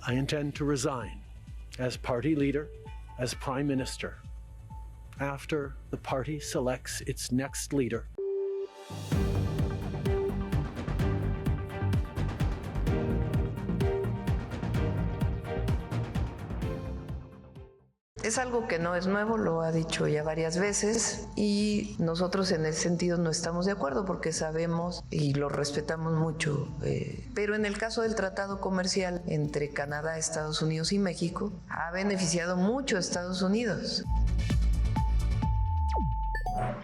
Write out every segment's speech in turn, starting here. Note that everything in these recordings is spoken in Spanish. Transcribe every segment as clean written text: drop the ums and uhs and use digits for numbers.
I intend to resign as party leader, as prime minister, after the party selects its next leader. Es algo que no es nuevo, lo ha dicho ya varias veces y nosotros en ese sentido no estamos de acuerdo porque sabemos y lo respetamos mucho. Pero en el caso del tratado comercial entre Canadá, Estados Unidos y México, ha beneficiado mucho a Estados Unidos.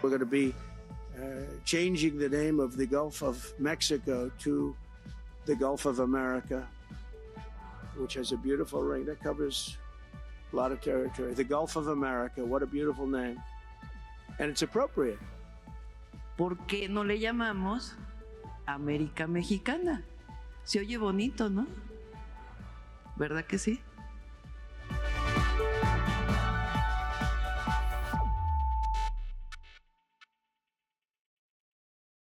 We're going to be changing the name of the Gulf of Mexico to the Gulf of America, which has a beautiful ring that covers a lot of territory. The Gulf of America, what a beautiful name. And it's appropriate. ¿Por qué no le llamamos América Mexicana? Se oye bonito, ¿no? ¿Verdad que sí?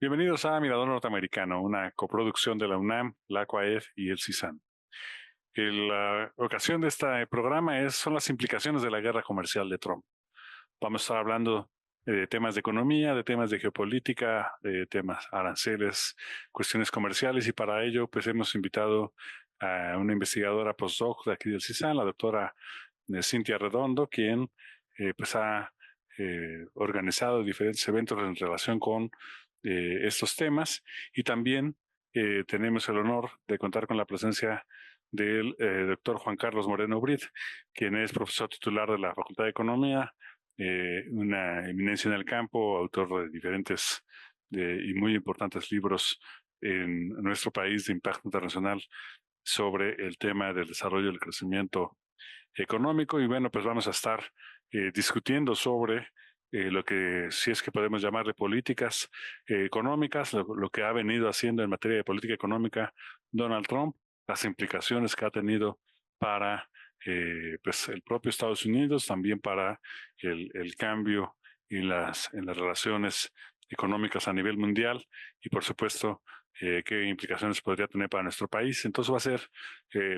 Bienvenidos a Mirador Norteamericano, una coproducción de la UNAM, la CUAEF y el CISAN. La ocasión de este programa son las implicaciones de la guerra comercial de Trump. Vamos a estar hablando de temas de economía, de temas de geopolítica, de temas aranceles, cuestiones comerciales, y para ello pues hemos invitado a una investigadora postdoc de aquí del CISAN, la doctora Cintia Redondo, quien pues ha organizado diferentes eventos en relación con estos temas, y también tenemos el honor de contar con la presencia del doctor Juan Carlos Moreno Brid, quien es profesor titular de la Facultad de Economía, una eminencia en el campo, autor de diferentes y muy importantes libros en nuestro país de impacto internacional sobre el tema del desarrollo y el crecimiento económico. Y bueno, pues vamos a estar discutiendo sobre lo que, si es que podemos llamarle políticas económicas, lo que ha venido haciendo en materia de política económica Donald Trump, las implicaciones que ha tenido para pues el propio Estados Unidos, también para el cambio en las relaciones económicas a nivel mundial, y por supuesto qué implicaciones podría tener para nuestro país. Entonces va a ser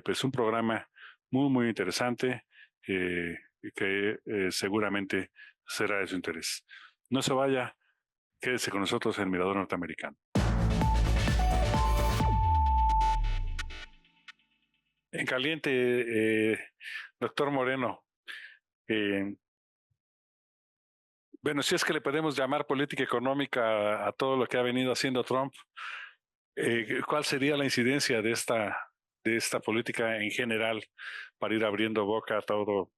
pues un programa muy, muy interesante que seguramente será de su interés. No se vaya, quédese con nosotros en Mirador Norteamericano. En caliente, doctor Moreno, bueno, si es que le podemos llamar política económica a todo lo que ha venido haciendo Trump, ¿cuál sería la incidencia de esta política en general para ir abriendo boca a todo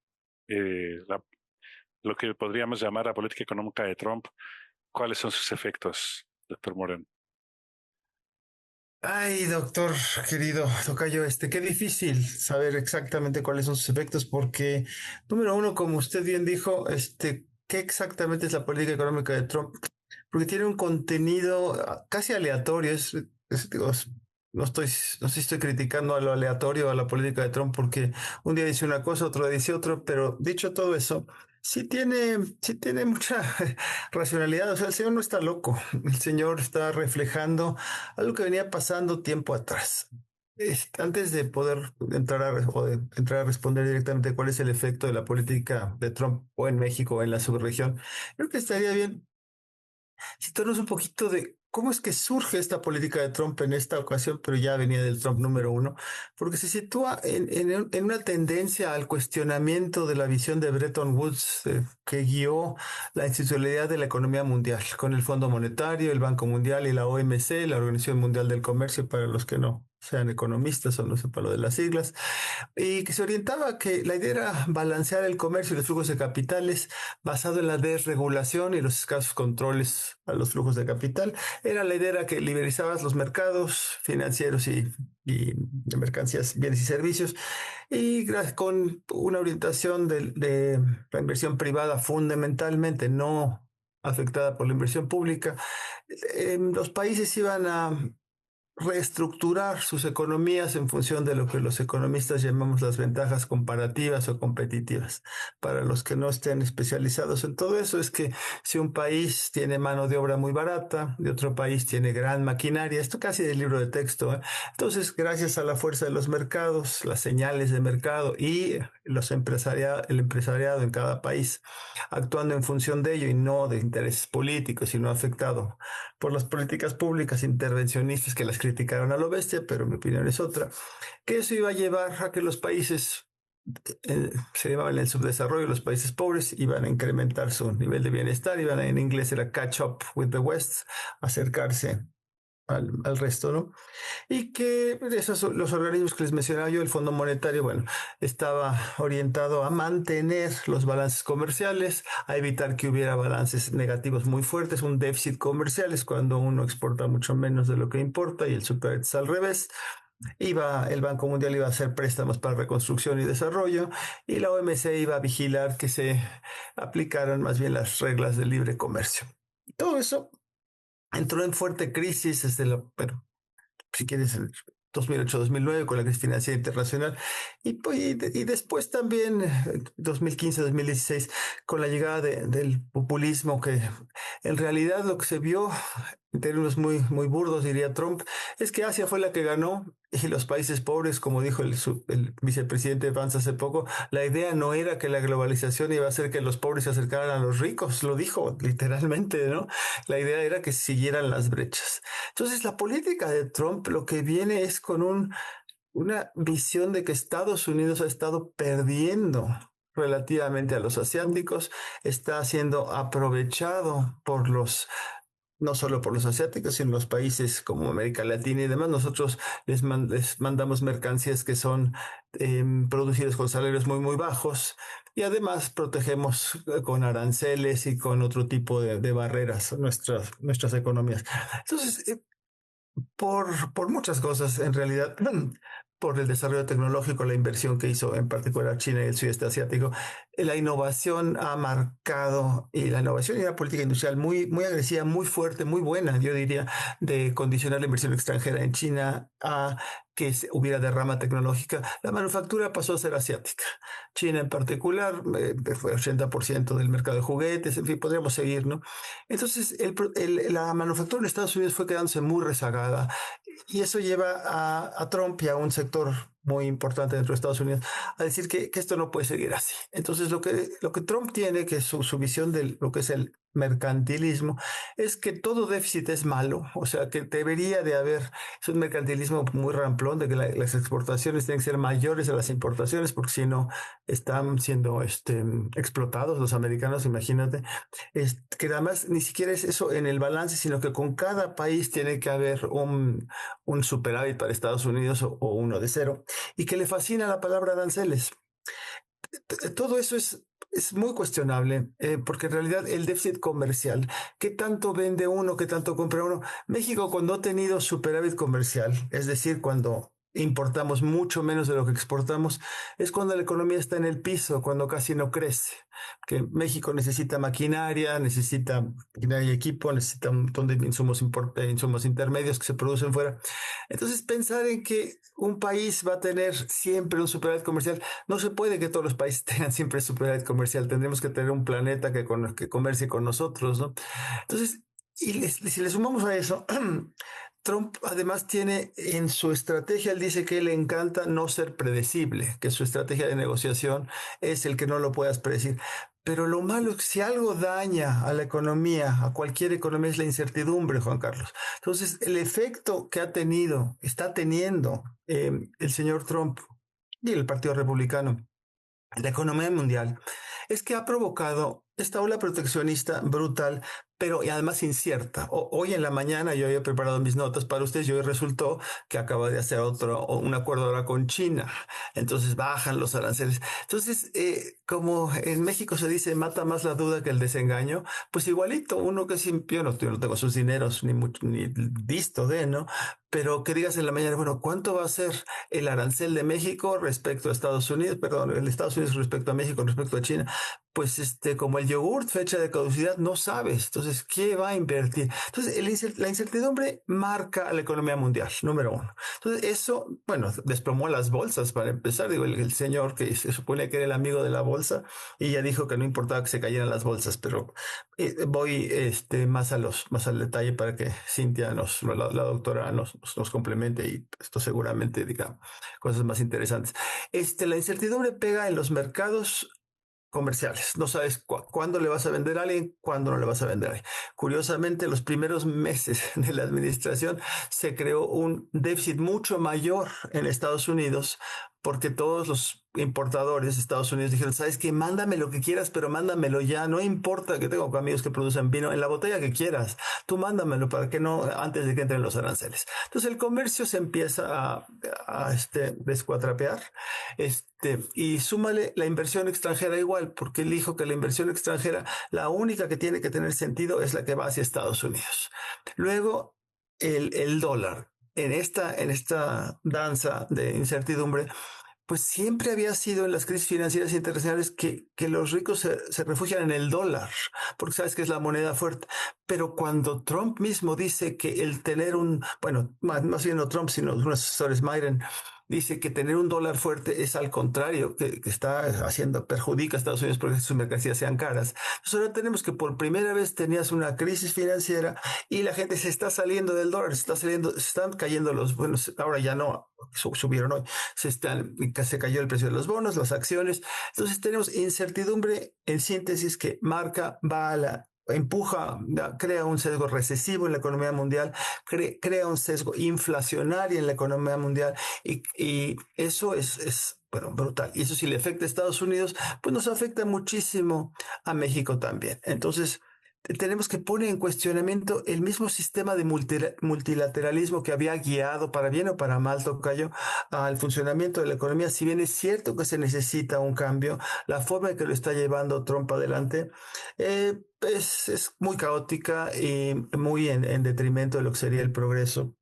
lo que podríamos llamar la política económica de Trump? ¿Cuáles son sus efectos, doctor Moreno? Ay, doctor querido tocayo, qué difícil saber exactamente cuáles son sus efectos, porque, número uno, como usted bien dijo, ¿qué exactamente es la política económica de Trump? Porque tiene un contenido casi aleatorio. Digo, no sé si estoy criticando a lo aleatorio a la política de Trump, porque un día dice una cosa, otro día dice otro, pero dicho todo eso, sí tiene mucha racionalidad. O sea, el señor no está loco, el señor está reflejando algo que venía pasando tiempo atrás. Antes de poder entrar a responder directamente cuál es el efecto de la política de Trump o en México o en la subregión, creo que estaría bien situarnos un poquito de cómo es que surge esta política de Trump en esta ocasión, pero ya venía del Trump número uno, porque se sitúa en una tendencia al cuestionamiento de la visión de Bretton Woods, que guió la institucionalidad de la economía mundial, con el Fondo Monetario, el Banco Mundial y la OMC, la Organización Mundial del Comercio, para los que no sean economistas o no sepa lo de las siglas, y que se orientaba que la idea era balancear el comercio y los flujos de capitales basado en la desregulación y los escasos controles a los flujos de capital. Era la idea era que liberalizabas los mercados financieros y de mercancías, bienes y servicios, y con una orientación de la inversión privada fundamentalmente, no afectada por la inversión pública, los países iban a reestructurar sus economías en función de lo que los economistas llamamos las ventajas comparativas o competitivas. Para los que no estén especializados en todo eso, es que si un país tiene mano de obra muy barata, de otro país tiene gran maquinaria, esto casi del libro de texto, ¿eh? Entonces, gracias a la fuerza de los mercados, las señales de mercado y el empresariado en cada país, actuando en función de ello y no de intereses políticos, sino afectado por las políticas públicas intervencionistas que las criticaron a lo bestia, pero mi opinión es otra, que eso iba a llevar a que los países, se llamaban el subdesarrollo, los países pobres, iban a incrementar su nivel de bienestar, iban a, en inglés era catch up with the West, acercarse al resto, ¿no? Y que esos, los organismos que les mencionaba yo, el Fondo Monetario, bueno, estaba orientado a mantener los balances comerciales, a evitar que hubiera balances negativos muy fuertes. Un déficit comercial es cuando uno exporta mucho menos de lo que importa y el superávit es al revés. El Banco Mundial iba a hacer préstamos para reconstrucción y desarrollo, y la OMC iba a vigilar que se aplicaran más bien las reglas del libre comercio. Todo eso entró en fuerte crisis pero si quieres, en 2008-2009 con la crisis financiera internacional y después también 2015-2016 con la llegada del populismo, que en realidad lo que se vio en términos muy burdos, diría Trump, es que Asia fue la que ganó y los países pobres, como dijo el vicepresidente Vance hace poco, la idea no era que la globalización iba a hacer que los pobres se acercaran a los ricos, lo dijo literalmente, ¿no? La idea era que siguieran las brechas. Entonces, la política de Trump lo que viene es con una visión de que Estados Unidos ha estado perdiendo relativamente a los asiáticos, está siendo aprovechado por no solo por los asiáticos, sino los países como América Latina y demás. Nosotros les mandamos mercancías que son producidas con salarios muy bajos, y además protegemos con aranceles y con otro tipo de barreras nuestras economías. Entonces, por muchas cosas, en realidad, por el desarrollo tecnológico, la inversión que hizo en particular China y el sudeste asiático, la innovación ha marcado, y la innovación y la política industrial muy agresiva, muy fuerte, muy buena, yo diría, de condicionar la inversión extranjera en China a que hubiera derrama tecnológica. La manufactura pasó a ser asiática. China en particular fue 80% del mercado de juguetes, en fin, podríamos seguir, ¿no? Entonces, la manufactura en Estados Unidos fue quedándose muy rezagada, y eso lleva a Trump y a un sector muy importante dentro de Estados Unidos a decir que esto no puede seguir así. Entonces, lo que Trump tiene, que es su visión de lo que es el mercantilismo, es que todo déficit es malo, o sea, que debería de haber, es un mercantilismo muy ramplón, de que las exportaciones tienen que ser mayores a las importaciones, porque si no, están siendo explotados los americanos, imagínate. Que además ni siquiera es eso en el balance, sino que con cada país tiene que haber un superávit para Estados Unidos o uno de cero, y que le fascina la palabra aranceles. Todo eso es muy cuestionable, porque en realidad el déficit comercial, ¿qué tanto vende uno, qué tanto compra uno? México, cuando ha tenido superávit comercial, es decir, cuando importamos mucho menos de lo que exportamos, es cuando la economía está en el piso, cuando casi no crece. Que México necesita maquinaria y equipo, necesita un montón de insumos intermedios que se producen fuera. Entonces, pensar en que un país va a tener siempre un superávit comercial, no se puede que todos los países tengan siempre superávit comercial. Tendremos que tener un planeta que comercie con nosotros, ¿no? Entonces, si le sumamos a eso, Trump además tiene en su estrategia, él dice que le encanta no ser predecible, que su estrategia de negociación es el que no lo puedas predecir. Pero lo malo es que si algo daña a la economía, a cualquier economía, es la incertidumbre, Juan Carlos. Entonces, el efecto que está teniendo el señor Trump y el Partido Republicano en la economía mundial es que ha provocado esta ola proteccionista brutal, pero y además incierta. Hoy en la mañana yo había preparado mis notas para ustedes y hoy resultó que acaba de hacer un acuerdo ahora con China. Entonces bajan los aranceles. Entonces, como en México se dice, mata más la duda que el desengaño, pues igualito, uno que yo no tengo sus dineros ni mucho, ni visto de, ¿no? Pero que digas en la mañana, bueno, ¿cuánto va a ser el arancel de México respecto a Estados Unidos? Perdón, el Estados Unidos respecto a México, respecto a China. Pues como el yogurt, fecha de caducidad, no sabes. Entonces, ¿qué va a invertir? Entonces, la incertidumbre marca la economía mundial, número uno. Entonces, eso, bueno, desplomó las bolsas para empezar. Digo, el señor que se supone que era el amigo de la bolsa y ya dijo que no importaba que se cayeran las bolsas, pero voy más al detalle para que Cintia, la doctora, nos complemente y esto seguramente diga cosas más interesantes. La incertidumbre pega en los mercados comerciales. No sabes cuándo le vas a vender a alguien, cuándo no le vas a vender a alguien. Curiosamente, los primeros meses de la administración se creó un déficit mucho mayor en Estados Unidos porque todos los importadores de Estados Unidos dijeron, ¿sabes qué? Mándame lo que quieras, pero mándamelo ya. No importa que tengo amigos que producen vino en la botella que quieras. Tú mándamelo para que no, antes de que entren los aranceles. Entonces el comercio se empieza a descuatrapear. Y súmale la inversión extranjera igual, porque él dijo que la inversión extranjera, la única que tiene que tener sentido es la que va hacia Estados Unidos. Luego, el dólar. En esta danza de incertidumbre, pues siempre había sido en las crisis financieras internacionales que los ricos se refugian en el dólar, porque sabes que es la moneda fuerte. Pero cuando Trump mismo dice que el tener más bien no Trump, sino unos asesores, Myron, dice que tener un dólar fuerte es al contrario, que perjudica a Estados Unidos porque sus mercancías sean caras. Entonces ahora tenemos que por primera vez tenías una crisis financiera y la gente se está saliendo del dólar, se están cayendo ahora ya no, subieron hoy, se cayó el precio de los bonos, las acciones. Entonces tenemos incertidumbre en síntesis que empuja, crea un sesgo recesivo en la economía mundial, crea un sesgo inflacionario en la economía mundial y eso es brutal. Y eso si le afecta a Estados Unidos, pues nos afecta muchísimo a México también. Entonces, tenemos que poner en cuestionamiento el mismo sistema de multilateralismo que había guiado, para bien o para mal, tocayo, al funcionamiento de la economía. Si bien es cierto que se necesita un cambio, la forma en que lo está llevando Trump adelante es muy caótica y muy en detrimento de lo que sería el progreso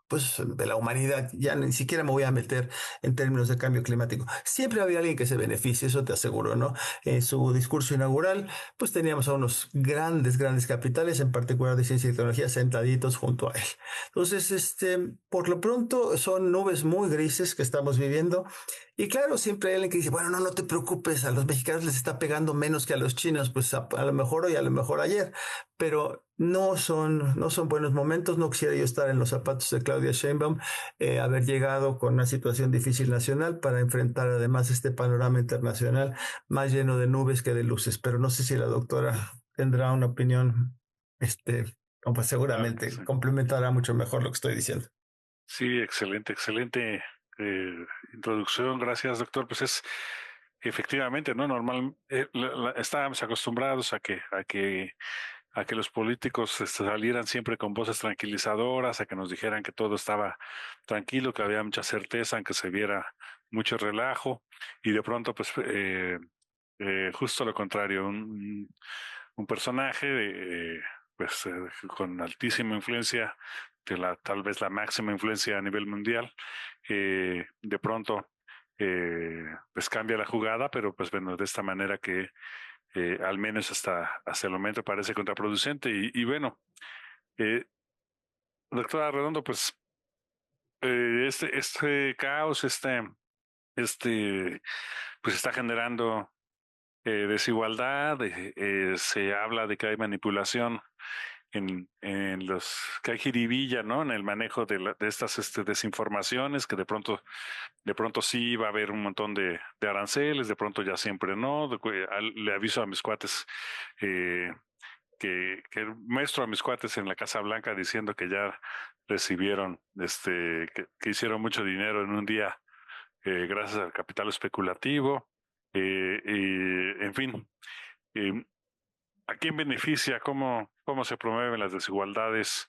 pues de la humanidad. Ya ni siquiera me voy a meter en términos de cambio climático. Siempre había alguien que se beneficie, eso te aseguro, ¿no? En su discurso inaugural, pues teníamos a unos grandes capitales, en particular de ciencia y tecnología, sentaditos junto a él. Entonces, por lo pronto son nubes muy grises que estamos viviendo. Y claro, siempre hay alguien que dice, bueno, no te preocupes, a los mexicanos les está pegando menos que a los chinos, pues a lo mejor hoy, a lo mejor ayer, pero no son buenos momentos. No quisiera yo estar en los zapatos de Claudia Sheinbaum, haber llegado con una situación difícil nacional para enfrentar además este panorama internacional más lleno de nubes que de luces. Pero no sé si la doctora tendrá una opinión, pues seguramente Sí. complementará mucho mejor lo que estoy diciendo. Sí, excelente introducción. Gracias, doctor. Pues es efectivamente, ¿no? Normal, estábamos acostumbrados a que los políticos salieran siempre con voces tranquilizadoras, a que nos dijeran que todo estaba tranquilo, que había mucha certeza, en que se viera mucho relajo, y de pronto, pues, justo lo contrario, un personaje con altísima influencia, tal vez la máxima influencia a nivel mundial, de pronto pues cambia la jugada, pero pues bueno, de esta manera que al menos hasta el momento parece contraproducente. Y bueno, eh, doctora Redondo, pues este caos, pues está generando desigualdad, se habla de que hay manipulación que hay jiribilla, ¿no? En el manejo de estas desinformaciones, que de pronto sí va a haber un montón de aranceles, de pronto ya siempre no. Le aviso a mis cuates, que muestro a mis cuates en la Casa Blanca diciendo que ya recibieron, que hicieron mucho dinero en un día, gracias al capital especulativo, y en fin. ¿A quién beneficia? ¿Cómo se promueven las desigualdades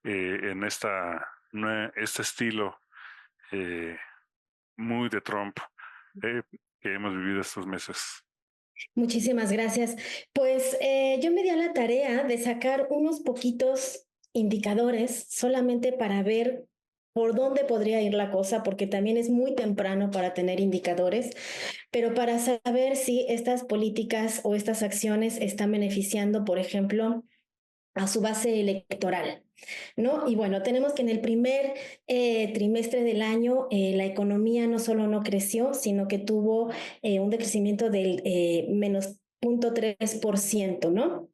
en este estilo muy de Trump que hemos vivido estos meses? Muchísimas gracias. Pues yo me di a la tarea de sacar unos poquitos indicadores solamente para ver por dónde podría ir la cosa, porque también es muy temprano para tener indicadores, pero para saber si estas políticas o estas acciones están beneficiando, por ejemplo, a su base electoral, ¿no? Y bueno, tenemos que en el primer trimestre del año la economía no solo no creció, sino que tuvo un decrecimiento del menos 0.3%, ¿no?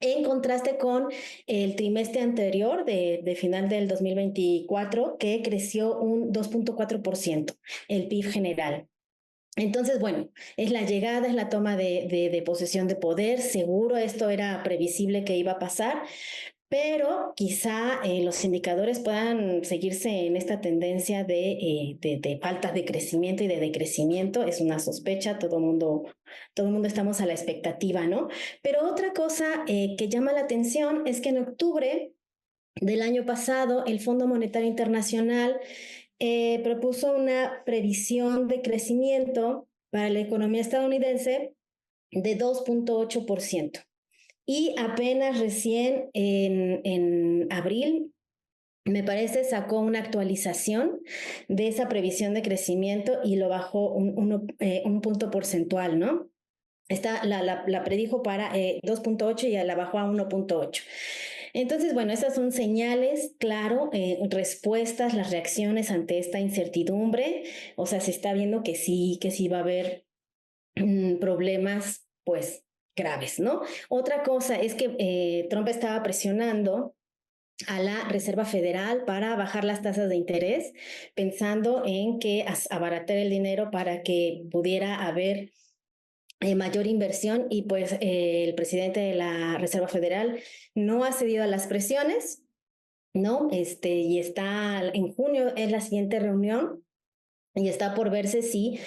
En contraste con el trimestre anterior de final del 2024, que creció un 2.4% el PIB general. Entonces, bueno, es la llegada, es la toma de posesión de poder. Seguro esto era previsible que iba a pasar, pero quizá los indicadores puedan seguirse en esta tendencia de faltas de crecimiento y de decrecimiento. Es una sospecha, todo el mundo estamos a la expectativa, ¿no? Pero otra cosa que llama la atención es que en octubre del año pasado el Fondo Monetario Internacional propuso una previsión de crecimiento para la economía estadounidense de 2.8%. Y apenas recién en abril, me parece, sacó una actualización de esa previsión de crecimiento y lo bajó un punto porcentual, ¿no? La predijo para 2.8 y la bajó a 1.8. Entonces, bueno, esas son señales, claro, respuestas, las reacciones ante esta incertidumbre. O sea, se está viendo que sí va a haber problemas, pues, graves, ¿no? Otra cosa es que Trump estaba presionando a la Reserva Federal para bajar las tasas de interés, pensando en que abaratar el dinero para que pudiera haber mayor inversión, y pues el presidente de la Reserva Federal no ha cedido a las presiones, ¿no? Y está en junio, es la siguiente reunión, y está por verse si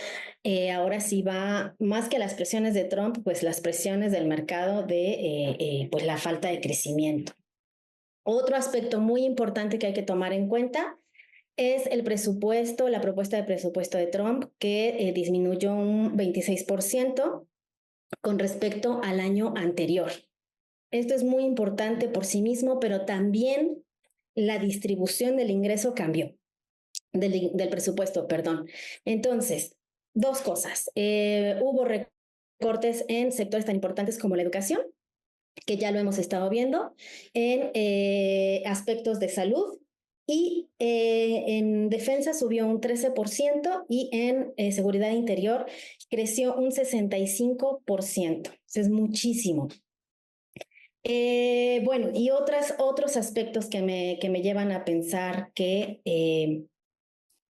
ahora sí va, más que las presiones de Trump, pues las presiones del mercado de pues la falta de crecimiento. Otro aspecto muy importante que hay que tomar en cuenta es el presupuesto, la propuesta de presupuesto de Trump, que disminuyó un 26% con respecto al año anterior. Esto es muy importante por sí mismo, pero también la distribución del ingreso cambió, del presupuesto, perdón. Entonces, dos cosas. Hubo recortes en sectores tan importantes como la educación, que ya lo hemos estado viendo, en aspectos de salud, y en defensa subió un 13% y en seguridad interior creció un 65%. Eso es muchísimo. Bueno, y otros aspectos que me llevan a pensar que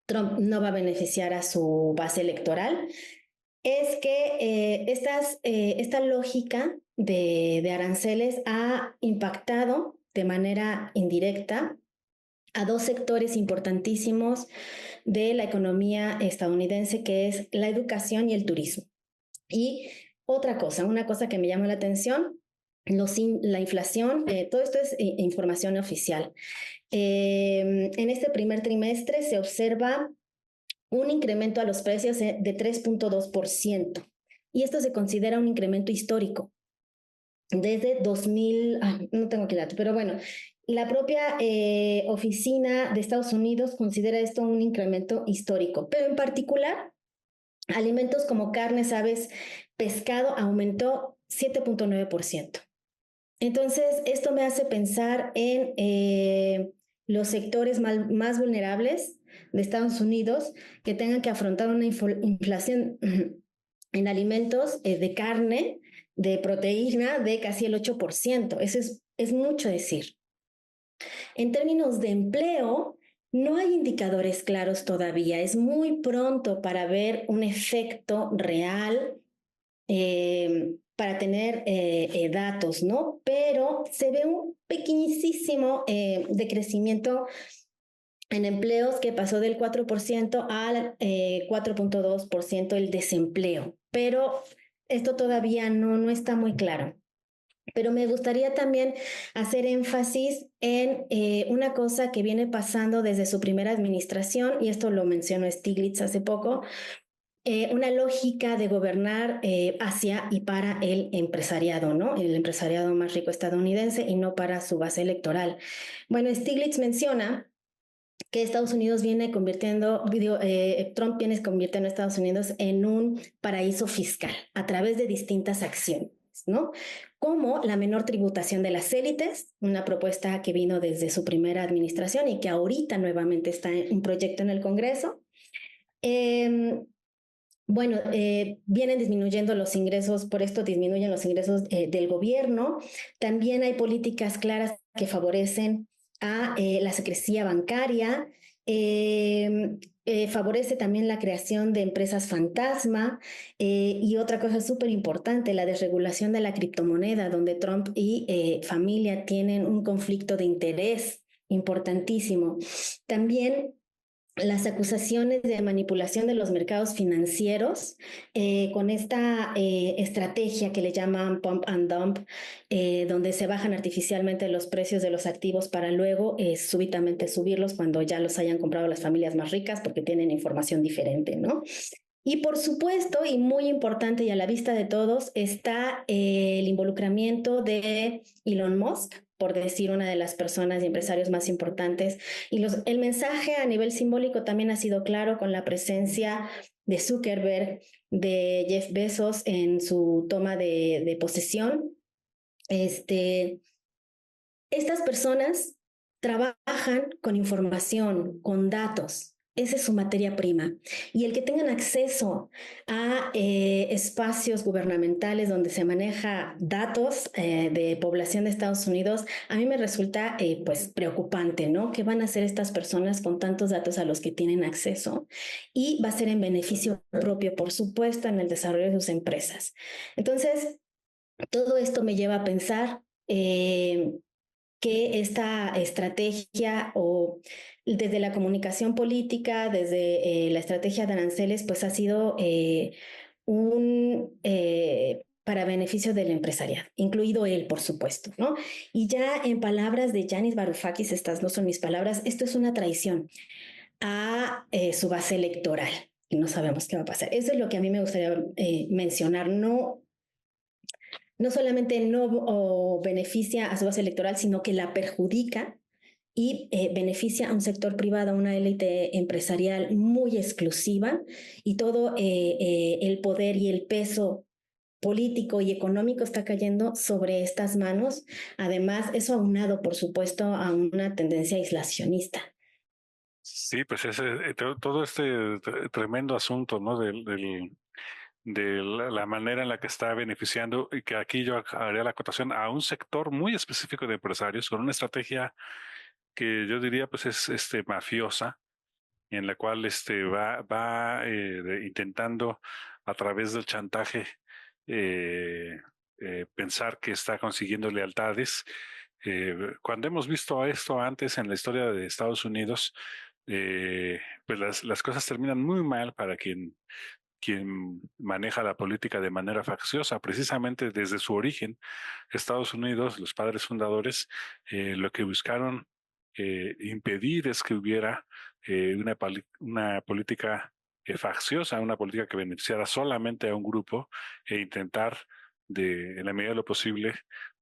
Trump no va a beneficiar a su base electoral es que esta lógica de aranceles ha impactado de manera indirecta a dos sectores importantísimos de la economía estadounidense, que es la educación y el turismo. Y una cosa que me llama la atención, la inflación, todo esto es información oficial. En este primer trimestre se observa un incremento a los precios de 3.2%. Y esto se considera un incremento histórico. Desde 2000, no tengo aquí el dato, pero bueno, la propia oficina de Estados Unidos considera esto un incremento histórico, pero en particular, alimentos como carnes, aves, pescado aumentó 7.9%. Entonces, esto me hace pensar en los sectores más vulnerables de Estados Unidos que tengan que afrontar una inflación en alimentos de carne, de proteína, de casi el 8%. Eso es mucho decir. En términos de empleo, no hay indicadores claros todavía. Es muy pronto para ver un efecto real, para tener datos, ¿no? Pero se ve un pequeñísimo decrecimiento en empleos, que pasó del 4% al 4.2% el desempleo. Pero esto todavía no está muy claro. Pero me gustaría también hacer énfasis en una cosa que viene pasando desde su primera administración, y esto lo mencionó Stiglitz hace poco, una lógica de gobernar hacia y para el empresariado, ¿no? El empresariado más rico estadounidense y no para su base electoral. Bueno, Stiglitz menciona que Estados Unidos viene convirtiendo, Trump viene convirtiendo a Estados Unidos en un paraíso fiscal a través de distintas acciones, ¿no? Como la menor tributación de las élites, una propuesta que vino desde su primera administración y que ahorita nuevamente está en un proyecto en el Congreso. Bueno, vienen disminuyendo los ingresos, por esto disminuyen los ingresos del gobierno. También hay políticas claras que favorecen a la secrecía bancaria. Favorece también la creación de empresas fantasma y otra cosa súper importante, la desregulación de la criptomoneda, donde Trump y familia tienen un conflicto de interés importantísimo. También las acusaciones de manipulación de los mercados financieros con esta estrategia que le llaman pump and dump, donde se bajan artificialmente los precios de los activos para luego súbitamente subirlos cuando ya los hayan comprado las familias más ricas porque tienen información diferente, ¿no? Y por supuesto, y muy importante y a la vista de todos, está el involucramiento de Elon Musk, por decir una de las personas y empresarios más importantes. Y el mensaje a nivel simbólico también ha sido claro con la presencia de Zuckerberg, de Jeff Bezos en su toma de posesión. Estas personas trabajan con información, con datos. Esa es su materia prima. Y el que tengan acceso a espacios gubernamentales donde se maneja datos de población de Estados Unidos, a mí me resulta pues preocupante, ¿no? ¿Qué van a hacer estas personas con tantos datos a los que tienen acceso? Y va a ser en beneficio propio, por supuesto, en el desarrollo de sus empresas. Entonces, todo esto me lleva a pensar que esta estrategia o desde la comunicación política, desde la estrategia de aranceles, pues ha sido para beneficio del empresariado, incluido él, por supuesto, ¿no? Y ya en palabras de Yanis Varoufakis, estas no son mis palabras, esto es una traición a su base electoral y no sabemos qué va a pasar. Eso es lo que a mí me gustaría mencionar, no solamente no beneficia a su base electoral, sino que la perjudica y beneficia a un sector privado, a una élite empresarial muy exclusiva y todo el poder y el peso político y económico está cayendo sobre estas manos. Además, eso aunado, por supuesto, a una tendencia aislacionista. Sí, pues todo este tremendo asunto, ¿no? De la manera en la que está beneficiando, y que aquí yo haría la acotación a un sector muy específico de empresarios con una estrategia que yo diría pues es mafiosa, en la cual va intentando a través del chantaje pensar que está consiguiendo lealtades. Cuando hemos visto esto antes en la historia de Estados Unidos, pues las cosas terminan muy mal para quien maneja la política de manera facciosa. Precisamente desde su origen, Estados Unidos, los padres fundadores, lo que buscaron impedir es que hubiera una política facciosa, una política que beneficiara solamente a un grupo e intentar, en la medida de lo posible,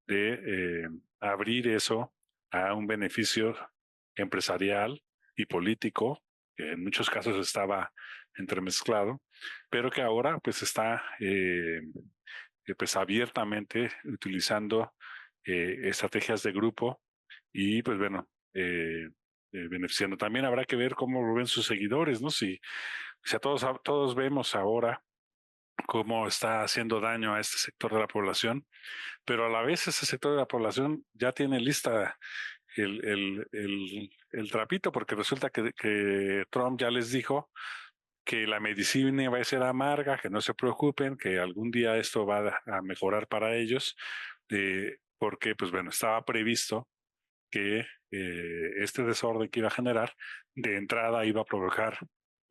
de abrir eso a un beneficio empresarial y político, que en muchos casos estaba entremezclado, pero que ahora pues está pues abiertamente utilizando estrategias de grupo y pues bueno, beneficiando. También habrá que ver cómo lo ven sus seguidores, ¿no? Si a todos vemos ahora cómo está haciendo daño a este sector de la población, pero a la vez ese sector de la población ya tiene lista el trapito, porque resulta que Trump ya les dijo que la medicina va a ser amarga, que no se preocupen, que algún día esto va a mejorar para ellos, porque pues bueno, estaba previsto que este desorden que iba a generar de entrada iba a provocar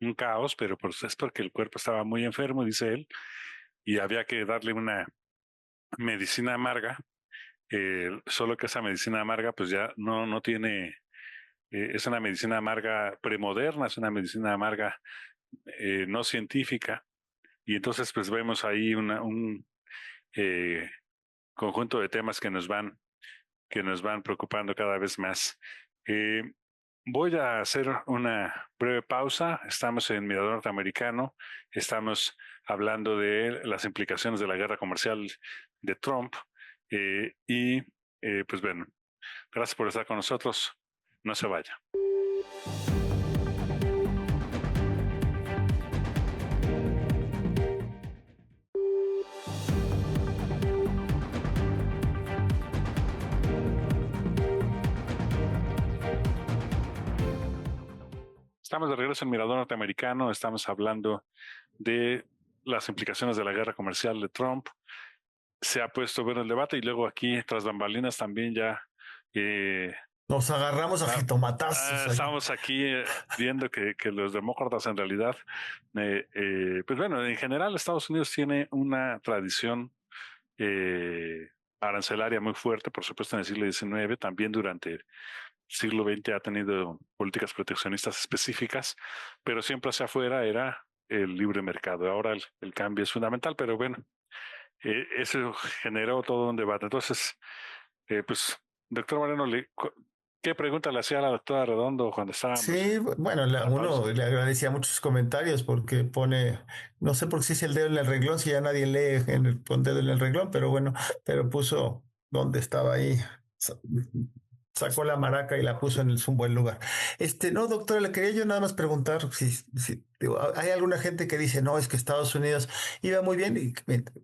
un caos, pero pues es porque el cuerpo estaba muy enfermo, dice él, y había que darle una medicina amarga solo que esa medicina amarga pues ya no tiene, es una medicina amarga premoderna, es una medicina amarga no científica, y entonces pues vemos ahí un conjunto de temas que nos van preocupando cada vez más. Eh, Voy a hacer una breve pausa. Estamos en Mirador Norteamericano. Estamos hablando de las implicaciones de la guerra comercial de Trump. Pues bueno, gracias por estar con nosotros. No se vaya. Estamos de regreso en Mirador Norteamericano. Estamos hablando de las implicaciones de la guerra comercial de Trump. Se ha puesto bueno el debate, y luego aquí, tras bambalinas, también ya Nos agarramos a jitomatazos. estamos aquí viendo que los demócratas en realidad, pues bueno, en general Estados Unidos tiene una tradición arancelaria muy fuerte, por supuesto en el siglo XIX, también durante el siglo XX ha tenido políticas proteccionistas específicas, pero siempre hacia afuera era el libre mercado. Ahora el cambio es fundamental, pero bueno, eso generó todo un debate. Entonces, pues, doctor Moreno, ¿qué pregunta le hacía a la doctora Redondo cuando estábamos? Sí, bueno, uno le agradecía muchos comentarios porque pone, no sé por qué si es el dedo en el renglón, si ya nadie lee con dedo en el renglón, pero bueno, pero puso donde estaba ahí, sacó la maraca y la puso en un buen lugar. No, doctora, le quería yo nada más preguntar digo, hay alguna gente que dice, no, es que Estados Unidos iba muy bien, y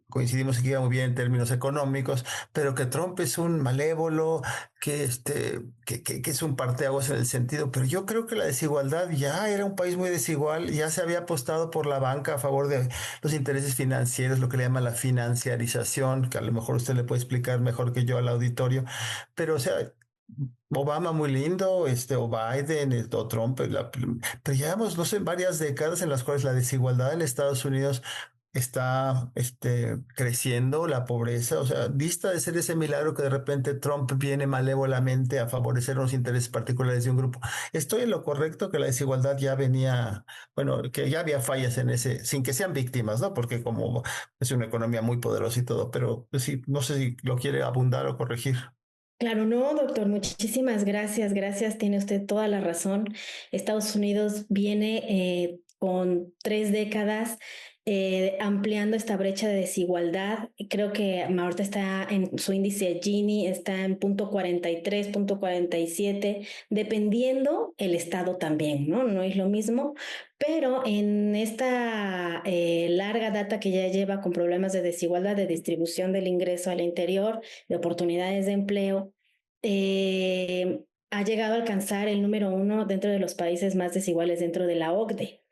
coincidimos en que iba muy bien en términos económicos, pero que Trump es un malévolo, que es un parteaguas en el sentido, pero yo creo que la desigualdad ya era un país muy desigual, ya se había apostado por la banca a favor de los intereses financieros, lo que le llama la financiarización, que a lo mejor usted le puede explicar mejor que yo al auditorio, pero o sea, Obama muy lindo, o Biden, o Trump, pero llevamos, no sé, varias décadas en las cuales la desigualdad en Estados Unidos está creciendo, la pobreza, o sea, dista de ser ese milagro que de repente Trump viene malévolamente a favorecer unos intereses particulares de un grupo. Estoy en lo correcto que la desigualdad ya venía, bueno, que ya había fallas en ese, sin que sean víctimas, ¿no? Porque como es una economía muy poderosa y todo, pero pues sí, no sé si lo quiere abundar o corregir. Claro, no, doctor, muchísimas gracias, gracias, tiene usted toda la razón. Estados Unidos viene con 3 décadas ampliando esta brecha de desigualdad. Creo que ahorita está en su índice Gini, está en .43, .47, dependiendo el estado también, ¿no? No es lo mismo, pero en esta larga data que ya lleva con problemas de desigualdad, de distribución del ingreso al interior, de oportunidades de empleo, ha llegado a alcanzar el número 1 dentro de los países más desiguales dentro de la OCDE.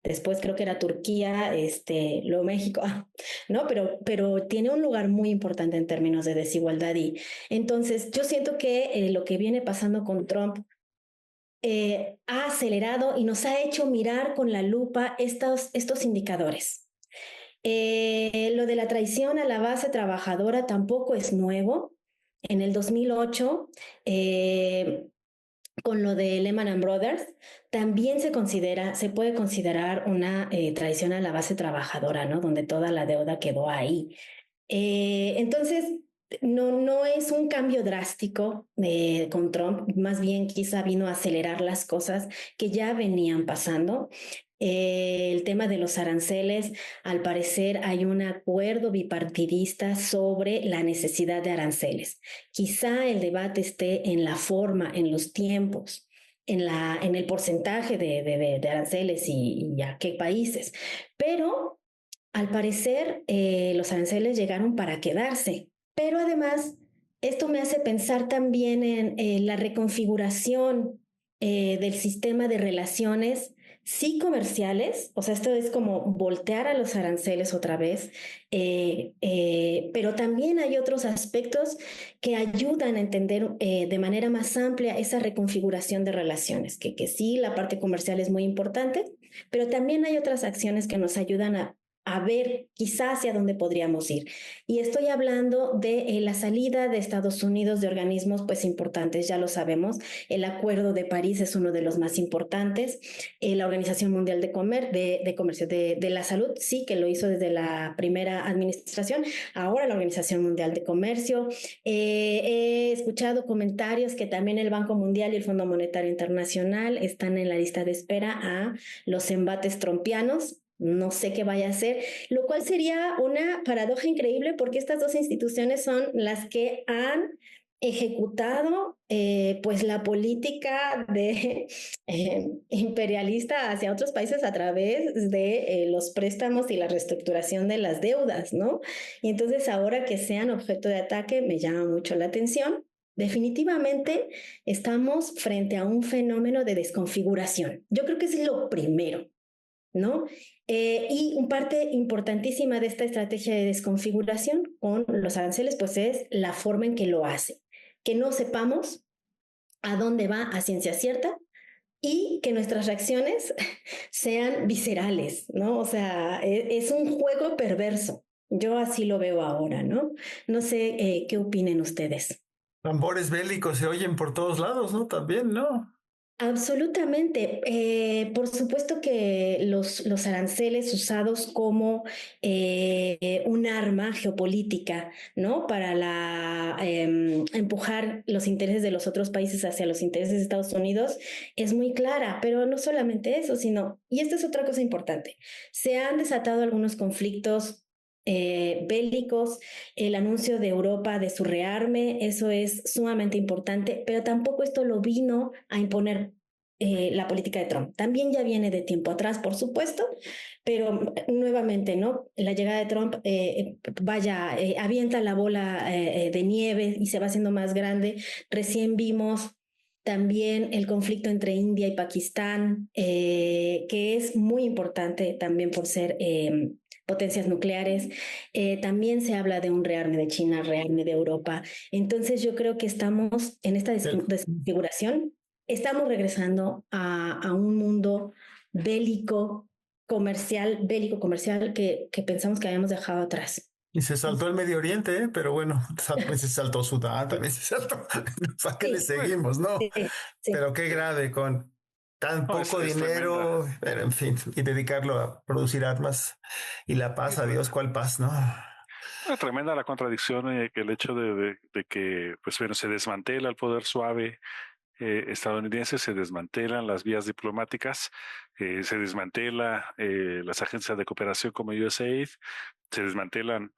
Después creo que era Turquía, luego México, ¿no? Pero tiene un lugar muy importante en términos de desigualdad. Y entonces yo siento que lo que viene pasando con Trump ha acelerado y nos ha hecho mirar con la lupa estos indicadores. Lo de la traición a la base trabajadora tampoco es nuevo. En el 2008, con lo de Lehman Brothers, también se puede considerar una traición a la base trabajadora, ¿no? Donde toda la deuda quedó ahí. Entonces, no es un cambio drástico con Trump, más bien quizá vino a acelerar las cosas que ya venían pasando. El tema de los aranceles, al parecer hay un acuerdo bipartidista sobre la necesidad de aranceles. Quizá el debate esté en la forma, en los tiempos, en el porcentaje de aranceles y a qué países, pero al parecer los aranceles llegaron para quedarse. Pero además, esto me hace pensar también en la reconfiguración del sistema de relaciones, sí comerciales, o sea, esto es como voltear a los aranceles otra vez, pero también hay otros aspectos que ayudan a entender de manera más amplia esa reconfiguración de relaciones, que sí, la parte comercial es muy importante, pero también hay otras acciones que nos ayudan a a ver quizás hacia dónde podríamos ir. Y estoy hablando de la salida de Estados Unidos de organismos pues importantes, ya lo sabemos. El Acuerdo de París es uno de los más importantes. La Organización Mundial de Comercio de la Salud, sí, que lo hizo desde la primera administración. Ahora la Organización Mundial de Comercio. He escuchado comentarios que también el Banco Mundial y el Fondo Monetario Internacional están en la lista de espera a los embates trumpianos. No sé qué vaya a hacer, lo cual sería una paradoja increíble porque estas dos instituciones son las que han ejecutado pues la política de imperialista hacia otros países a través de los préstamos y la reestructuración de las deudas, ¿no? Y entonces ahora que sean objeto de ataque me llama mucho la atención. Definitivamente estamos frente a un fenómeno de desconfiguración. Yo creo que es lo primero, ¿no? Y una parte importantísima de esta estrategia de desconfiguración con los aranceles, pues es la forma en que lo hace. Que no sepamos a dónde va a ciencia cierta y que nuestras reacciones sean viscerales, ¿no? O sea, es un juego perverso. Yo así lo veo ahora, ¿no? No sé qué opinen ustedes. Tambores bélicos se oyen por todos lados, ¿no? También, ¿no? Absolutamente. Por supuesto que los aranceles usados como un arma geopolítica, ¿no? Para empujar los intereses de los otros países hacia los intereses de Estados Unidos es muy clara, pero no solamente eso, sino, y esta es otra cosa importante, se han desatado algunos conflictos bélicos, el anuncio de Europa de su rearme, eso es sumamente importante, pero tampoco esto lo vino a imponer la política de Trump. También ya viene de tiempo atrás, por supuesto, pero nuevamente, ¿no? La llegada de Trump, avienta la bola de nieve y se va haciendo más grande. Recién vimos también el conflicto entre India y Pakistán, que es muy importante también por ser potencias nucleares. También se habla de un rearme de China, rearme de Europa. Entonces yo creo que estamos en esta desconfiguración, estamos regresando a un mundo bélico comercial que pensamos que habíamos dejado atrás. Y se saltó el Medio Oriente, ¿eh? Pero bueno, también se saltó Sudán, también se saltó. ¿Para qué le seguimos, no? Sí, sí. Pero qué grave con tan No, poco es dinero, tremenda. pero en fin, y dedicarlo a producir armas y la paz, adiós, ¿cuál paz, no? Tremenda la contradicción, que el hecho de que, pues bueno, se desmantela el poder suave estadounidense, se desmantelan las vías diplomáticas, se desmantela las agencias de cooperación como USAID, se desmantelan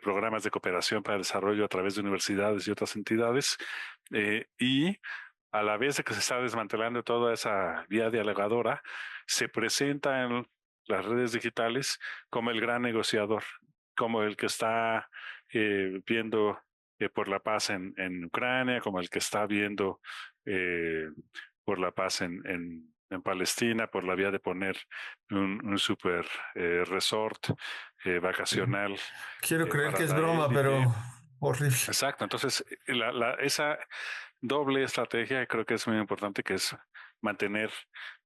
programas de cooperación para el desarrollo a través de universidades y otras entidades, y a la vez de que se está desmantelando toda esa vía dialogadora, se presenta en las redes digitales como el gran negociador, como el que está viendo por la paz en Ucrania, como el que está viendo por la paz en Palestina, por la vía de poner un super resort vacacional. Quiero creer para que es la broma, élite. pero horrible. Exacto, entonces esa doble estrategia creo que es muy importante, que es mantener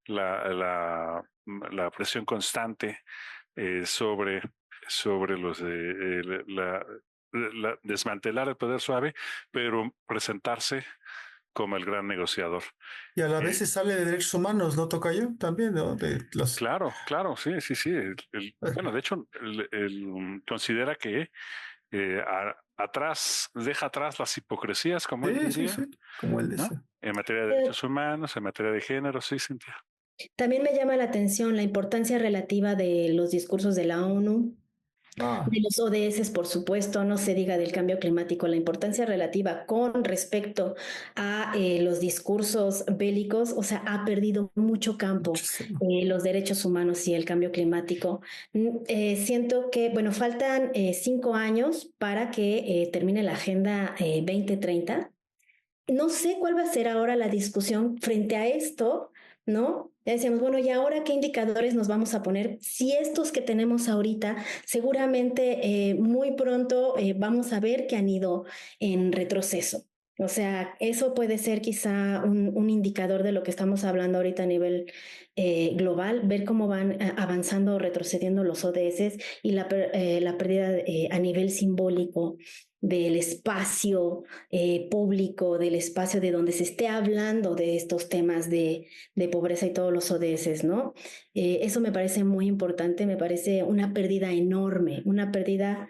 la presión constante sobre los desmantelar el poder suave, pero presentarse como el gran negociador. Y a la vez se sale de derechos humanos, ¿no, tocayo? También, ¿no? De los... Claro, sí. Bueno, de hecho, considera que deja atrás las hipocresías, como él diría, sí, como él ¿no? dice. En materia de derechos humanos, en materia de género, sí, Cintia. También me llama la atención la importancia relativa de los discursos de la ONU, de los ODS, por supuesto, no se diga del cambio climático, la importancia relativa con respecto a los discursos bélicos, o sea, ha perdido mucho campo los derechos humanos y el cambio climático. Siento que, bueno, faltan 5 años para que termine la Agenda 2030. No sé cuál va a ser ahora la discusión frente a esto, ¿no? Ya decíamos, bueno, ¿y ahora qué indicadores nos vamos a poner? Si estos que tenemos ahorita, seguramente muy pronto vamos a ver que han ido en retroceso. O sea, eso puede ser quizá un indicador de lo que estamos hablando ahorita a nivel global, ver cómo van avanzando o retrocediendo los ODS y la pérdida a nivel simbólico del espacio público, del espacio de donde se esté hablando de estos temas de pobreza y todos los ODS, ¿no? Eso me parece muy importante, me parece una pérdida enorme, una pérdida.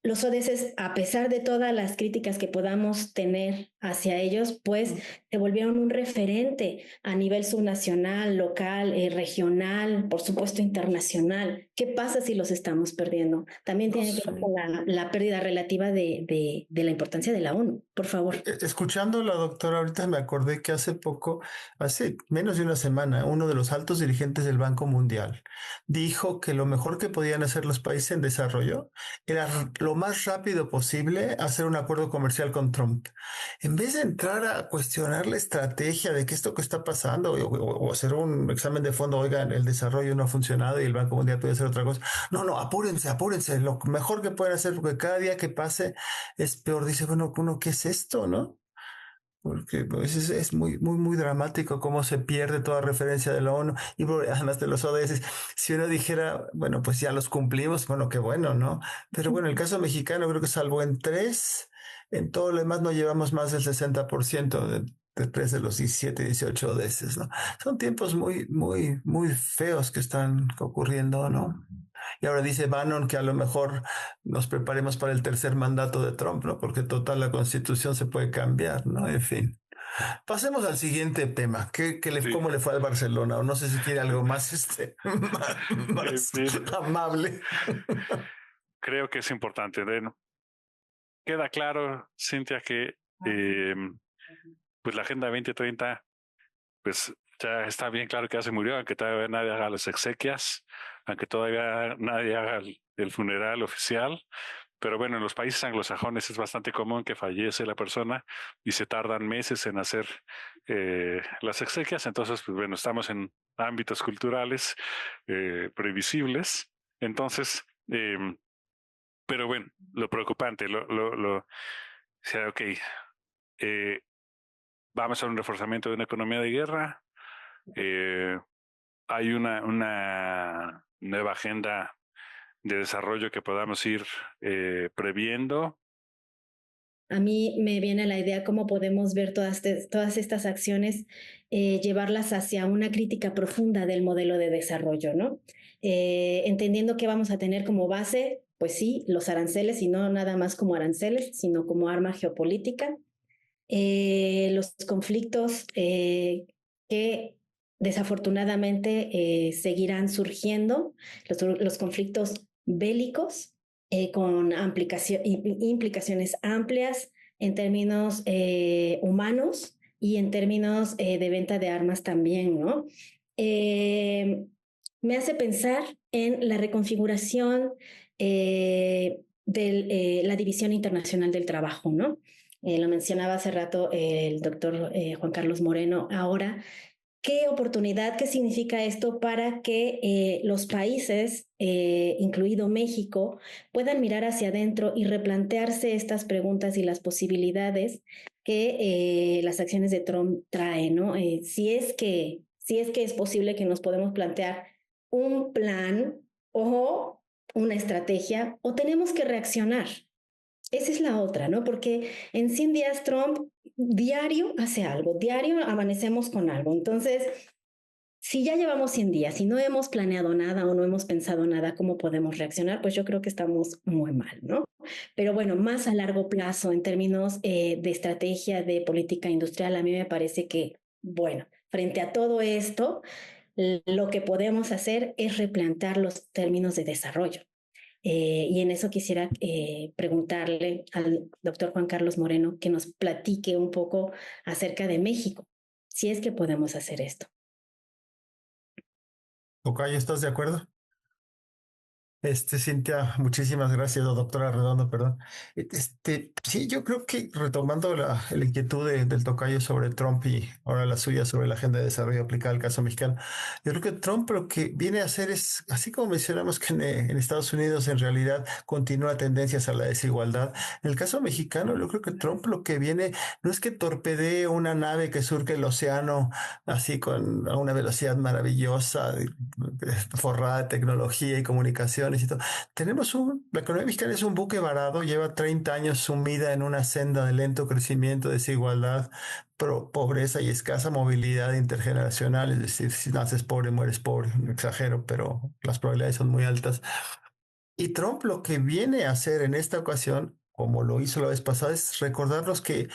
Los ODS, a pesar de todas las críticas que podamos tener hacia ellos, pues se volvieron un referente a nivel subnacional, local, regional, por supuesto internacional. ¿Qué pasa si los estamos perdiendo? También No tiene que sé. ver con la pérdida relativa de la importancia de la ONU, por favor. Escuchando a la doctora, ahorita me acordé que hace poco, hace menos de una semana, uno de los altos dirigentes del Banco Mundial dijo que lo mejor que podían hacer los países en desarrollo era lo más rápido posible hacer un acuerdo comercial con Trump. En vez de entrar a cuestionar la estrategia de que esto que está pasando o hacer un examen de fondo, oigan, el desarrollo no ha funcionado y el Banco Mundial puede hacer otra cosa. No, no, apúrense, apúrense. Lo mejor que pueden hacer, porque cada día que pase es peor. Dice, bueno, uno, ¿qué es esto, no? Porque pues, es muy, muy, muy dramático cómo se pierde toda referencia de la ONU y además de los ODS. Si uno dijera, bueno, pues ya los cumplimos, bueno, qué bueno, ¿no? Pero bueno, el caso mexicano creo que salvo en 3, en todo lo demás no llevamos más del 60% de 3 de los 17, 18 ODS, ¿no? Son tiempos muy, muy, muy feos que están ocurriendo, ¿no? Y ahora dice Bannon que a lo mejor nos preparemos para el tercer mandato de Trump, ¿no? Porque total la constitución se puede cambiar, ¿no? En fin. Pasemos al siguiente tema. Sí. ¿Cómo le fue al Barcelona? O no sé si quiere algo más, En más fin, amable. creo que es importante. Bueno, queda claro, Cintia, que eh, pues la Agenda 2030, pues ya está bien claro que ya se murió, aunque todavía nadie haga las exequias, aunque todavía nadie haga el funeral oficial. Pero bueno, en los países anglosajones es bastante común que fallece la persona y se tardan meses en hacer las exequias. Entonces, pues bueno, estamos en ámbitos culturales previsibles. Entonces, pero bueno, lo preocupante, o sea, ok, eh, vamos a un reforzamiento de una economía de guerra. Hay una nueva agenda de desarrollo que podamos ir previendo. A mí me viene la idea cómo podemos ver todas estas acciones, llevarlas hacia una crítica profunda del modelo de desarrollo, ¿no? Entendiendo que vamos a tener como base, pues sí, los aranceles, y no nada más como aranceles, sino como arma geopolítica. Los conflictos que desafortunadamente seguirán surgiendo, los conflictos bélicos con implicaciones amplias en términos humanos y en términos de venta de armas también, ¿no? Me hace pensar en la reconfiguración de la División Internacional del Trabajo, ¿no? Lo mencionaba hace rato el doctor Juan Carlos Moreno. Ahora, ¿qué oportunidad, qué significa esto para que los países, incluido México, puedan mirar hacia adentro y replantearse estas preguntas y las posibilidades que las acciones de Trump traen, ¿no? Si es que es posible que nos podemos plantear un plan o una estrategia, o tenemos que reaccionar. Esa es la otra, ¿no? Porque en 100 días Trump diario hace algo, diario amanecemos con algo. Entonces, si ya llevamos 100 días y no hemos planeado nada o no hemos pensado nada, ¿cómo podemos reaccionar? Pues yo creo que estamos muy mal, ¿no? Pero bueno, más a largo plazo, en términos de estrategia de política industrial, a mí me parece que, bueno, frente a todo esto, lo que podemos hacer es replantear los términos de desarrollo. Y en eso quisiera preguntarle al doctor Juan Carlos Moreno que nos platique un poco acerca de México, si es que podemos hacer esto. Tocayo, ¿estás de acuerdo? Cintia, muchísimas gracias, o doctora Redondo, perdón. Sí, yo creo que retomando la inquietud del tocayo sobre Trump y ahora la suya sobre la agenda de desarrollo aplicada al caso mexicano, yo creo que Trump lo que viene a hacer es, así como mencionamos que en Estados Unidos en realidad continúa tendencias a la desigualdad, en el caso mexicano yo creo que Trump lo que viene no es que torpedee una nave que surque el océano así a una velocidad maravillosa, forrada de tecnología y comunicaciones y todo. La economía mexicana es un buque varado, lleva 30 años sumida en una senda de lento crecimiento, desigualdad, pobreza y escasa movilidad intergeneracional, es decir, si naces pobre, mueres pobre, no exagero, pero las probabilidades son muy altas. Y Trump lo que viene a hacer en esta ocasión, como lo hizo la vez pasada, es recordarnos que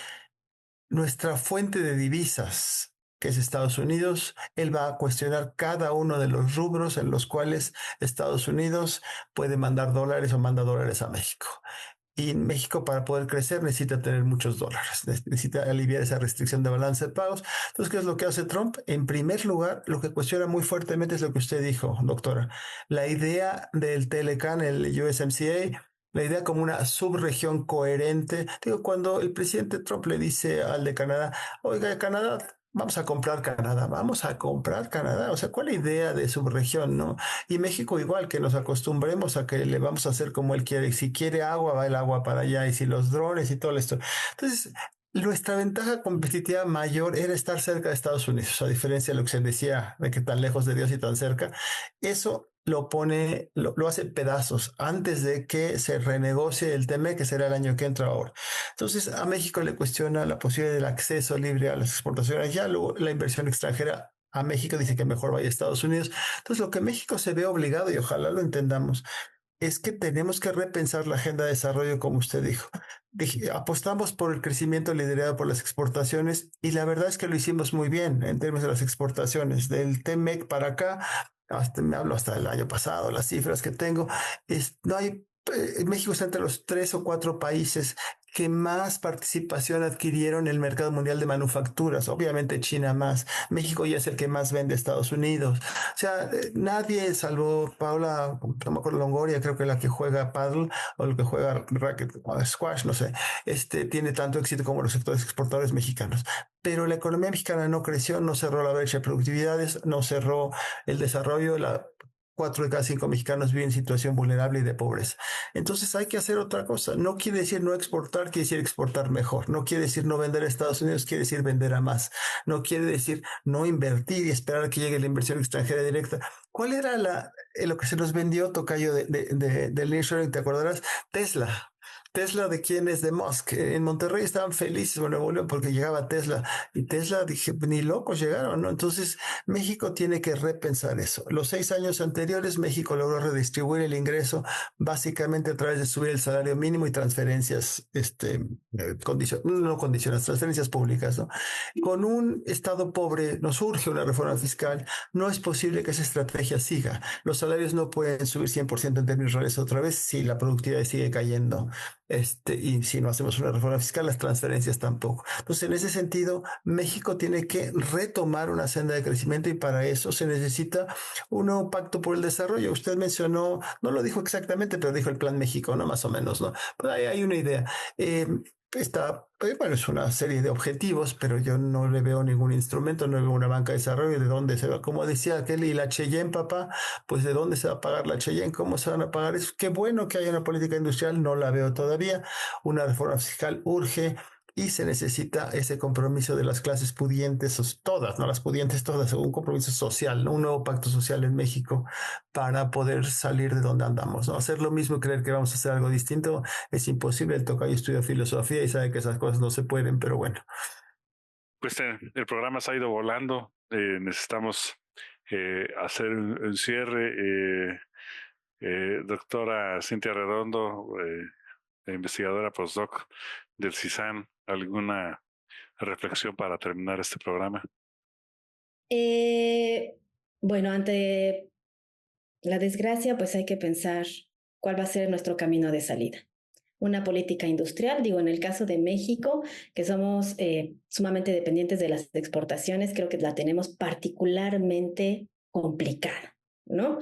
nuestra fuente de divisas, que es Estados Unidos, él va a cuestionar cada uno de los rubros en los cuales Estados Unidos puede mandar dólares o manda dólares a México. Y México para poder crecer necesita tener muchos dólares, necesita aliviar esa restricción de balance de pagos. Entonces, ¿qué es lo que hace Trump? En primer lugar, lo que cuestiona muy fuertemente es lo que usted dijo, doctora. La idea del Telecan, el USMCA, la idea como una subregión coherente. Digo, cuando el presidente Trump le dice al de Canadá, oiga, Canadá, vamos a comprar Canadá. O sea, ¿cuál idea de subregión, no? Y México igual, que nos acostumbremos a que le vamos a hacer como él quiere. Si quiere agua, va el agua para allá. Y si los drones y todo esto. Entonces, nuestra ventaja competitiva mayor era estar cerca de Estados Unidos, a diferencia de lo que se decía de que tan lejos de Dios y tan cerca. Eso lo hace pedazos antes de que se renegocie el TME, que será el año que entra ahora. Entonces, a México le cuestiona la posibilidad del acceso libre a las exportaciones. Ya luego la inversión extranjera a México dice que mejor vaya a Estados Unidos. Entonces, lo que México se ve obligado, y ojalá lo entendamos, es que tenemos que repensar la agenda de desarrollo, como usted dijo. Apostamos por el crecimiento liderado por las exportaciones y la verdad es que lo hicimos muy bien en términos de las exportaciones. Del TEMEC para acá, me hablo hasta el año pasado, las cifras que tengo, no hay México está entre los 3 o 4 países que más participación adquirieron en el mercado mundial de manufacturas. Obviamente China más. México ya es el que más vende a Estados Unidos. O sea, nadie, salvo Paula, no me acuerdo, Longoria, creo que la que juega paddle o el que juega racket o squash, no sé, tiene tanto éxito como los sectores exportadores mexicanos. Pero la economía mexicana no creció, no cerró la brecha de productividades, no cerró el desarrollo, 4 de cada 5 mexicanos viven en situación vulnerable y de pobreza. Entonces hay que hacer otra cosa. No quiere decir no exportar, quiere decir exportar mejor. No quiere decir no vender a Estados Unidos, quiere decir vender a más. No quiere decir no invertir y esperar a que llegue la inversión extranjera directa. ¿Cuál era lo que se nos vendió, tocayo, del nearshoring? ¿Te acordarás? Tesla. Tesla, ¿de quién es? De Musk. En Monterrey estaban felices, bueno, Nuevo León, porque llegaba Tesla. Y Tesla, dije, ni locos llegaron, ¿no? Entonces, México tiene que repensar eso. Los 6 años anteriores, México logró redistribuir el ingreso básicamente a través de subir el salario mínimo y transferencias, no condiciones, transferencias públicas, ¿no? Con un Estado pobre nos urge una reforma fiscal. No es posible que esa estrategia siga. Los salarios no pueden subir 100% en términos reales otra vez si la productividad sigue cayendo. Y si no hacemos una reforma fiscal, las transferencias tampoco. Entonces, en ese sentido, México tiene que retomar una senda de crecimiento y para eso se necesita un nuevo pacto por el desarrollo. Usted mencionó, no lo dijo exactamente, pero dijo el Plan México, ¿no? Más o menos, ¿no? Pero ahí hay una idea. Bueno, es una serie de objetivos, pero yo no le veo ningún instrumento, no veo una banca de desarrollo, de dónde se va, como decía aquel, y la Cheyenne, papá, pues de dónde se va a pagar la Cheyenne, cómo se van a pagar eso. Qué bueno que haya una política industrial, no la veo todavía, una reforma fiscal urge y se necesita ese compromiso de las clases pudientes, todas, no las pudientes, todas, un compromiso social, ¿no? Un nuevo pacto social en México para poder salir de donde andamos, ¿no? Hacer lo mismo y creer que vamos a hacer algo distinto es imposible. El tocayo estudia filosofía y sabe que esas cosas no se pueden, pero bueno. Pues el programa se ha ido volando. Necesitamos hacer un cierre. Doctora Cintia Redondo, investigadora postdoc del CISAN, ¿alguna reflexión para terminar este programa? Bueno, ante la desgracia, pues hay que pensar cuál va a ser nuestro camino de salida. Una política industrial, digo, en el caso de México, que somos sumamente dependientes de las exportaciones, creo que la tenemos particularmente complicada, ¿no?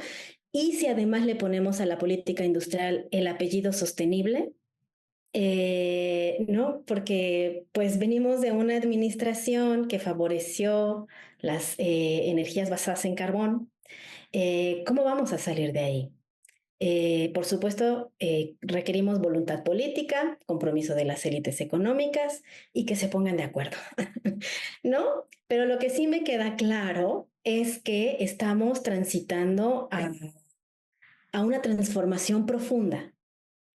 Y si además le ponemos a la política industrial el apellido sostenible, ¿no? Porque pues venimos de una administración que favoreció las energías basadas en carbón. ¿Cómo vamos a salir de ahí? Por supuesto, requerimos voluntad política, compromiso de las élites económicas y que se pongan de acuerdo, ¿no? Pero lo que sí me queda claro es que estamos transitando a una transformación profunda,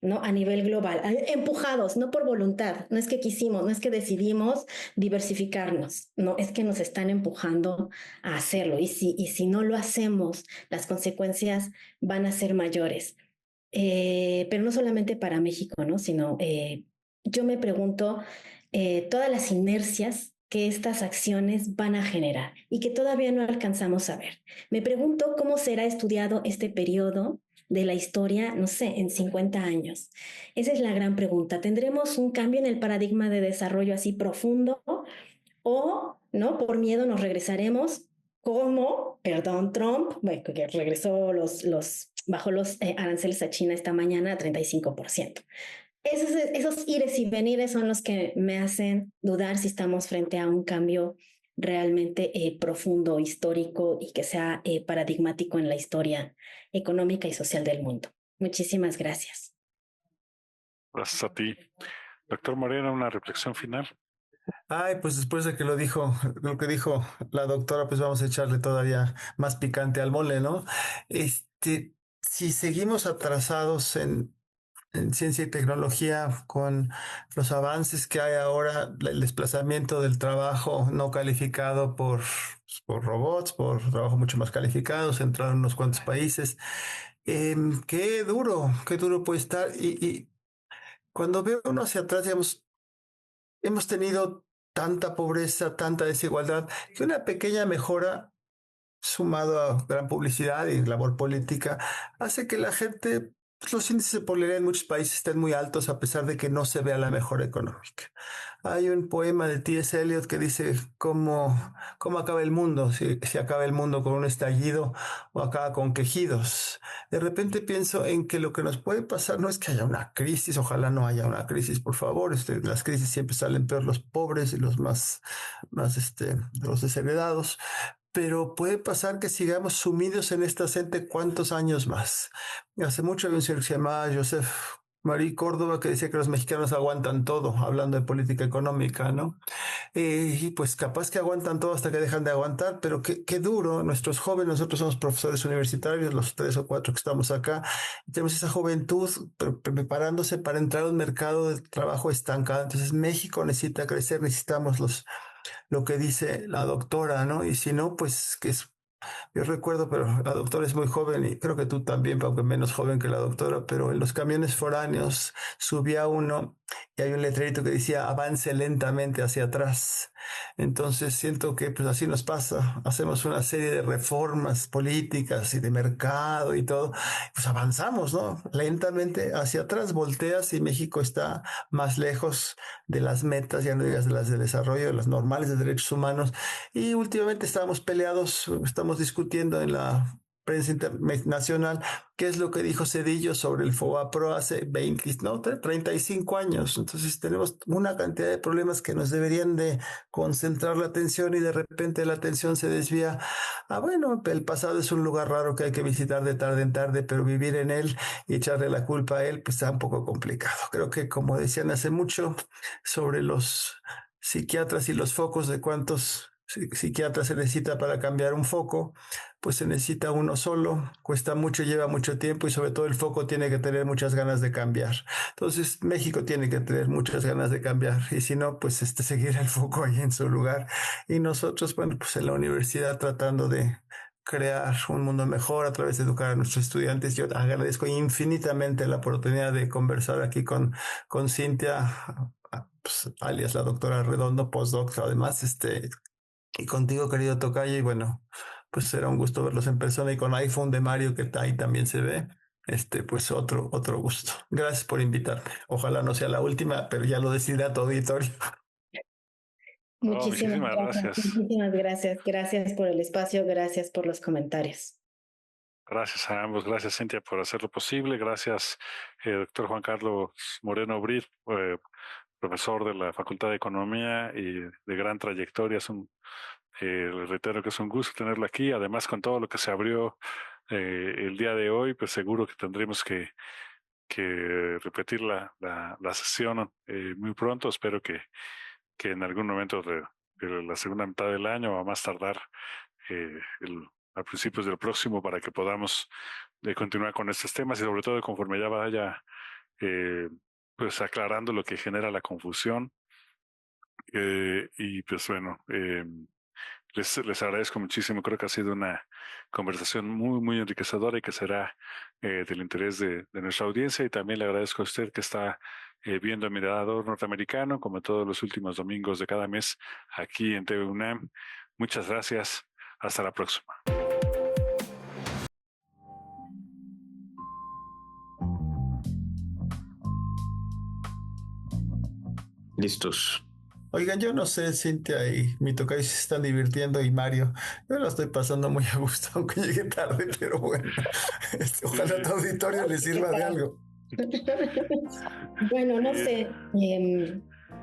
¿no? A nivel global, empujados, no por voluntad, no es que quisimos, no es que decidimos diversificarnos, no, es que nos están empujando a hacerlo. Y si no lo hacemos, las consecuencias van a ser mayores. Pero no solamente para México, ¿no? Sino yo me pregunto todas las inercias que estas acciones van a generar y que todavía no alcanzamos a ver. Me pregunto cómo será estudiado este periodo de la historia, no sé, en 50 años. Esa es la gran pregunta. ¿Tendremos un cambio en el paradigma de desarrollo así profundo o, no, por miedo nos regresaremos como, perdón, Trump, bueno, que regresó bajó los aranceles a China esta mañana a 35%? Esos ires y venires son los que me hacen dudar si estamos frente a un cambio realmente profundo, histórico y que sea paradigmático en la historia económica y social del mundo. Muchísimas gracias. Gracias a ti. Doctor Morena, una reflexión final. Ay, pues después de que lo que dijo la doctora, pues vamos a echarle todavía más picante al mole, ¿no? Si seguimos atrasados en ciencia y tecnología con los avances que hay ahora, el desplazamiento del trabajo no calificado por robots, por trabajo mucho más calificado, centrado en unos cuantos países. Qué duro puede estar. Y cuando veo uno hacia atrás, digamos, hemos tenido tanta pobreza, tanta desigualdad, que una pequeña mejora sumado a gran publicidad y labor política hace que la gente, pues, los índices de popularidad en muchos países estén muy altos a pesar de que no se vea la mejora económica. Hay un poema de T.S. Eliot que dice cómo acaba el mundo, si acaba el mundo con un estallido o acaba con quejidos. De repente pienso en que lo que nos puede pasar no es que haya una crisis, ojalá no haya una crisis, por favor. Las crisis siempre salen peor los pobres y los los desheredados, pero puede pasar que sigamos sumidos en esta senda cuántos años más. Hace mucho había un señor que se llamaba Joseph María Córdoba que decía que los mexicanos aguantan todo, hablando de política económica, ¿no? Y pues capaz que aguantan todo hasta que dejan de aguantar, pero qué duro, nuestros jóvenes, nosotros somos profesores universitarios, los 3 o 4 que estamos acá, y tenemos esa juventud preparándose para entrar a un mercado de trabajo estancado. Entonces México necesita crecer, necesitamos lo que dice la doctora, ¿no? Y si no, pues yo recuerdo, pero la doctora es muy joven y creo que tú también, aunque menos joven que la doctora, pero en los camiones foráneos subía uno y hay un letrerito que decía avance lentamente hacia atrás. Entonces siento que pues así nos pasa, hacemos una serie de reformas políticas y de mercado y todo, pues avanzamos, ¿no? Lentamente hacia atrás, volteas y México está más lejos de las metas, ya no digas de las de desarrollo, de las normales de derechos humanos. Y últimamente estamos peleados, estamos discutiendo en la prensa internacional qué es lo que dijo Zedillo sobre el FOBAPRO hace 20, no, 35 años. Entonces tenemos una cantidad de problemas que nos deberían de concentrar la atención y de repente la atención se desvía. Bueno, el pasado es un lugar raro que hay que visitar de tarde en tarde, pero vivir en él y echarle la culpa a él, pues está un poco complicado. Creo que como decían hace mucho sobre los psiquiatras y los focos de cuántos psiquiatras se necesita para cambiar un foco, pues se necesita uno solo, cuesta mucho, lleva mucho tiempo y sobre todo el foco tiene que tener muchas ganas de cambiar. Entonces México tiene que tener muchas ganas de cambiar y si no, pues seguir el foco ahí en su lugar. Y nosotros, bueno, pues en la universidad tratando de crear un mundo mejor a través de educar a nuestros estudiantes. Yo agradezco infinitamente la oportunidad de conversar aquí con Cintia, pues, alias la doctora Redondo, postdoc, además, y contigo, querido tocayo, y bueno, pues será un gusto verlos en persona y con iPhone de Mario, que ahí también se ve. Pues otro gusto. Gracias por invitarme. Ojalá no sea la última, pero ya lo decidirá tu auditorio. Muchísimas Muchísimas gracias. gracias. Muchísimas gracias. Gracias por el espacio, gracias por los comentarios. Gracias a ambos, gracias Cintia por hacerlo posible, gracias doctor Juan Carlos Moreno Brit, profesor de la Facultad de Economía y de gran trayectoria. Les reitero que es un gusto tenerlo aquí, además con todo lo que se abrió el día de hoy, pues seguro que tendremos que repetir la sesión muy pronto. Espero que en algún momento de la segunda mitad del año o a más tardar a principios del próximo, para que podamos continuar con estos temas y sobre todo conforme ya vaya pues aclarando lo que genera la confusión. Y pues bueno, les agradezco muchísimo. Creo que ha sido una conversación muy, muy enriquecedora y que será del interés de nuestra audiencia. Y también le agradezco a usted que está viendo Mirador Norteamericano, como todos los últimos domingos de cada mes, aquí en TV UNAM. Muchas gracias. Hasta la próxima. Listos. Oigan, yo no sé, Cintia y mi tocayo se están divirtiendo y Mario. Yo lo estoy pasando muy a gusto, aunque llegue tarde, pero bueno, ojalá a tu auditorio le sirva de algo. Bueno, no sé.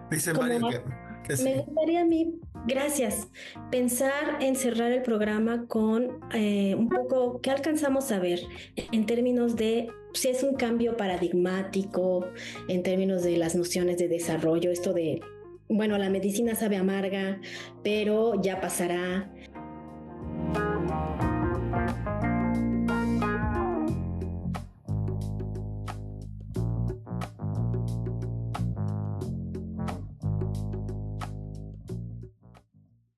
Dice Mario que sí. Me gustaría a mí, gracias, pensar en cerrar el programa con un poco qué alcanzamos a ver en términos de si es un cambio paradigmático, en términos de las nociones de desarrollo, esto de, bueno, la medicina sabe amarga, pero ya pasará.